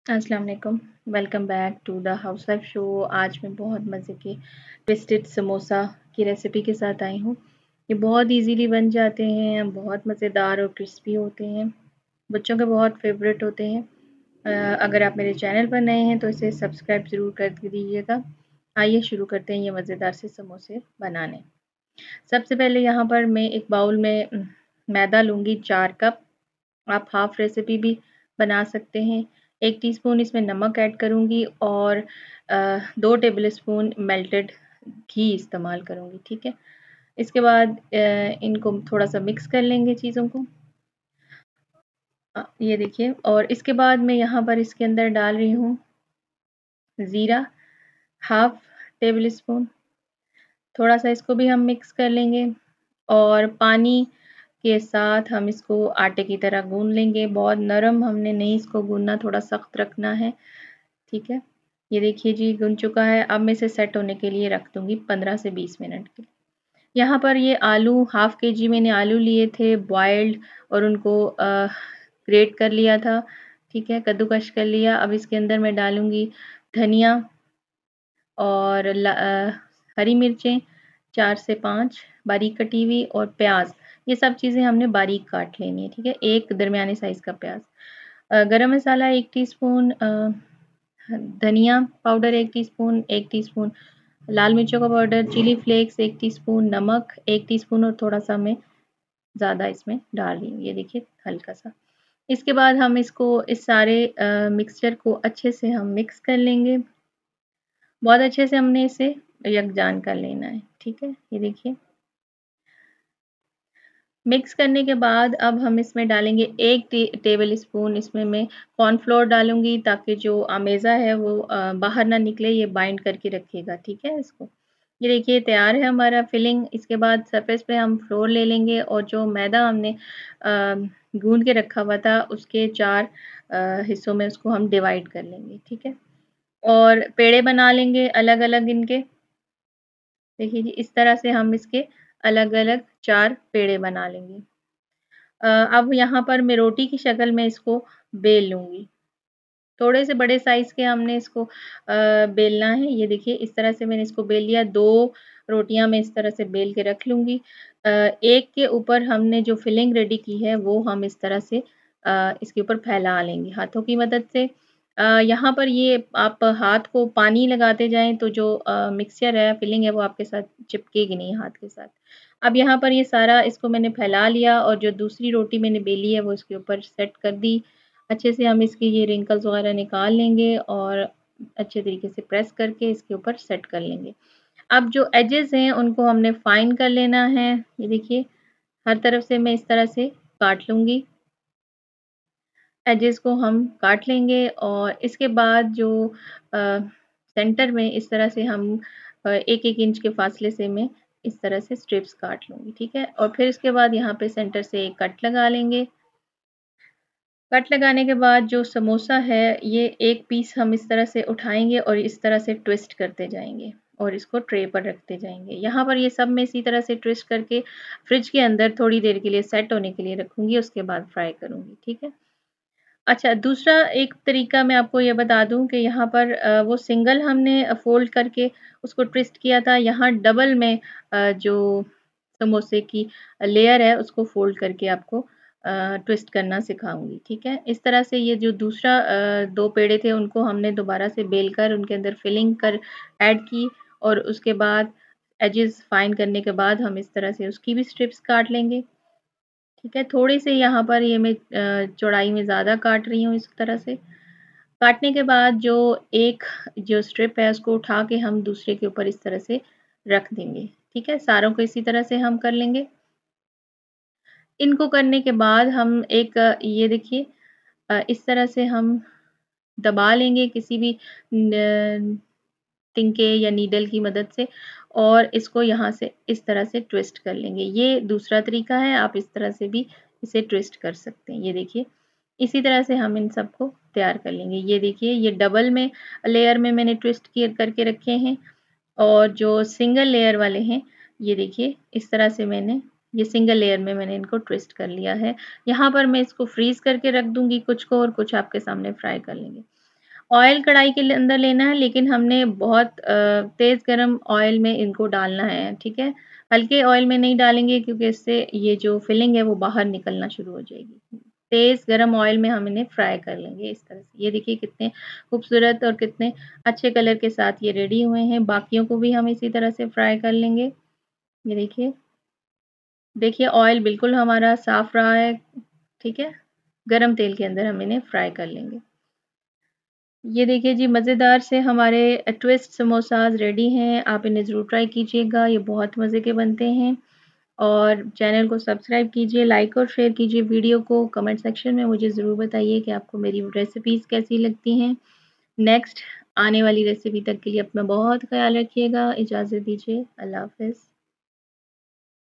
अस्सलाम वालेकुम। Welcome back to the housewife show. आज मैं बहुत मज़े के ट्विस्टेड समोसा की रेसिपी के साथ आई हूँ। ये बहुत इजीली बन जाते हैं, बहुत मज़ेदार और क्रिस्पी होते हैं, बच्चों के बहुत फेवरेट होते हैं। अगर आप मेरे चैनल पर नए हैं तो इसे सब्सक्राइब ज़रूर कर दीजिएगा। आइए शुरू करते हैं ये मज़ेदार से समोसे बनाने। सबसे पहले यहाँ पर मैं एक बाउल में मैदा लूँगी 4 कप। आप हाफ़ रेसिपी भी बना सकते हैं। 1 टीस्पून इसमें नमक ऐड करूँगी और 2 टेबलस्पून मेल्टेड घी इस्तेमाल करूँगी, ठीक है? इसके बाद इनको थोड़ा-सा मिक्स कर लेंगे चीज़ों को। ये देखिए, और इसके बाद मैं यहाँ पर इसके अंदर डाल रही हूँ ज़ीरा, हाफ़ टेबलस्पून। थोड़ा-सा इसको भी हम मिक्स कर लेंगे और पानी के साथ हम इसको आटे की तरह गूँध लेंगे। बहुत नरम हमने नहीं इसको गूँधना, थोड़ा सख्त रखना है, ठीक है? ये देखिए जी गुन चुका है। अब मैं इसे सेट होने के लिए रख दूँगी 15 से 20 मिनट के लिए। यहाँ पर ये आलू हाफ़ केजी मैंने आलू लिए थे बॉइल्ड और उनको ग्रेट कर लिया था, ठीक है? कद्दूकश कर लिया। अब इसके अंदर मैं डालूँगी धनिया और हरी मिर्चें 4 से 5 बारीक कटी हुई और प्याज़। ये सब चीज़ें हमने बारीक काट लेनी है, ठीक है? एक दरमियाने साइज़ का प्याज़। गरम मसाला 1 टीस्पून, धनिया पाउडर 1 टीस्पून, 1 टीस्पून लाल मिर्चों का पाउडर, चिली फ्लेक्स 1 टीस्पून, नमक 1 टीस्पून और थोड़ा-सा मैं ज़्यादा इसमें डाल रही हूँ। ये देखिए हल्का-सा। इसके बाद हम इसको इस सारे मिक्सचर को अच्छे से हम मिक्स कर लेंगे। बहुत अच्छे से हमने इसे यकजान कर लेना है, ठीक है? ये देखिए। मिक्स करने के बाद अब हम इसमें डालेंगे 1 टेबल स्पून, इसमें मैं कॉर्नफ्लोर डालूँगी ताकि जो अमेज़ा है वो बाहर ना निकले, ये बाइंड करके रखेगा, ठीक है इसको। ये देखिए तैयार है हमारा फिलिंग। इसके बाद सरफेस पे हम फ्लोर ले लेंगे और जो मैदा हमने गूँध के रखा हुआ था उसके 4 हिस्सों में उसको हम डिवाइड कर लेंगे, ठीक है? और पेड़े बना लेंगे अलग-अलग इनके। देखिए जी इस तरह से हम इसके अलग-अलग 4 पेड़े बना लेंगे। अब यहाँ पर मैं रोटी की शक्ल में इसको बेल लूँगी। थोड़े से बड़े साइज़ के हमने इसको बेलना है। ये देखिए इस तरह से मैंने इसको बेल लिया। 2 रोटियाँ मैं इस तरह से बेल के रख लूँगी। एक के ऊपर हमने जो फिलिंग रेडी की है वो हम इस तरह से इसके ऊपर फैला लेंगे हाथों की मदद से। यहाँ पर ये आप हाथ को पानी लगाते जाएँ तो जो मिक्सचर है, फिलिंग है वो आपके साथ चिपकेगी नहीं हाथ के साथ। अब यहाँ पर ये सारा इसको मैंने फैला लिया और जो दूसरी रोटी मैंने बेली है वो इसके ऊपर सेट कर दी। अच्छे से हम इसके ये रिंकल्स वगैरह निकाल लेंगे और अच्छे तरीके से प्रेस करके इसके ऊपर सेट कर लेंगे। अब जो एजेस हैं उनको हमने फाइन कर लेना है। ये देखिए हर तरफ से मैं इस तरह से काट लूँगी। एजेस को हम काट लेंगे और इसके बाद जो सेंटर में इस तरह से हम 1-1 इंच के फासले से मैं इस तरह से स्ट्रिप्स काट लूँगी, ठीक है? और फिर इसके बाद यहाँ पे सेंटर से एक कट लगा लेंगे। कट लगाने के बाद जो समोसा है ये एक पीस हम इस तरह से उठाएँगे और इस तरह से ट्विस्ट करते जाएँगे और इसको ट्रे पर रखते जाएँगे। यहाँ पर ये सब मैं इसी तरह से ट्विस्ट करके फ्रिज के अंदर थोड़ी देर के लिए सेट होने के लिए रखूँगी, उसके बाद फ्राई करूँगी, ठीक है? अच्छा, दूसरा एक तरीका मैं आपको ये बता दूँ कि यहाँ पर वो सिंगल हमने फ़ोल्ड करके उसको ट्विस्ट किया था, यहाँ डबल में जो समोसे की लेयर है उसको फ़ोल्ड करके आपको ट्विस्ट करना सिखाऊँगी, ठीक है? इस तरह से ये जो दूसरा 2 पेड़े थे उनको हमने दोबारा से बेल कर उनके अंदर फिलिंग कर ऐड की और उसके बाद एजेस फाइन करने के बाद हम इस तरह से उसकी भी स्ट्रिप्स काट लेंगे। ठीक है, थोड़ी-सी यहाँ पर ये मैं चौड़ाई में ज़्यादा काट रही हूँ इस तरह से। काटने के बाद जो एक जो स्ट्रिप है उसको उठा के हम दूसरे के ऊपर इस तरह से रख देंगे, ठीक है? सारों को इसी तरह से हम कर लेंगे। इनको करने के बाद हम एक ये देखिए इस तरह से हम दबा लेंगे किसी भी न तिनके या नीडल की मदद से और इसको यहाँ से इस तरह से ट्विस्ट कर लेंगे। ये दूसरा तरीका है, आप इस तरह से भी इसे ट्विस्ट कर सकते हैं। ये देखिए, इसी तरह से हम इन सबको तैयार कर लेंगे। ये देखिए, ये डबल में लेयर में मैंने ट्विस्ट किए करके रखे हैं और जो सिंगल लेयर वाले हैं, ये देखिए इस तरह से मैंने ये सिंगल लेयर में मैंने इनको ट्विस्ट कर लिया है। यहाँ पर मैं इसको फ्रीज़ करके रख दूँगी कुछ को और कुछ आपके सामने फ्राई कर लेंगे। ऑयल कढ़ाई के अंदर लेना है, लेकिन हमने बहुत तेज़ गरम ऑयल में इनको डालना है, ठीक है? हल्के ऑयल में नहीं डालेंगे क्योंकि इससे ये जो फिलिंग है वो बाहर निकलना शुरू हो जाएगी। तेज़ गरम ऑयल में हम इन्हें फ्राई कर लेंगे इस तरह से। ये देखिए कितने खूबसूरत और कितने अच्छे कलर के साथ ये रेडी हुए हैं। बाकियों को भी हम इसी तरह से फ्राई कर लेंगे। ये देखिए। देखिए ऑयल बिल्कुल हमारा साफ़ रहा है, ठीक है? गरम तेल के अंदर हम इन्हें फ्राई कर लेंगे। ये देखिए जी मज़ेदार से हमारे ट्विस्ट समोसाज़ रेडी हैं। आप इन्हें ज़रूर ट्राई कीजिएगा, ये बहुत मज़े के बनते हैं। और चैनल को सब्सक्राइब कीजिए, लाइक और शेयर कीजिए वीडियो को। कमेंट सेक्शन में मुझे ज़रूर बताइए कि आपको मेरी रेसिपीज़ कैसी लगती हैं। नेक्स्ट आने वाली रेसिपी तक के लिए अपना बहुत ख़्याल रखिएगा। इजाज़त दीजिए। अल्लाह हाफ़िज़।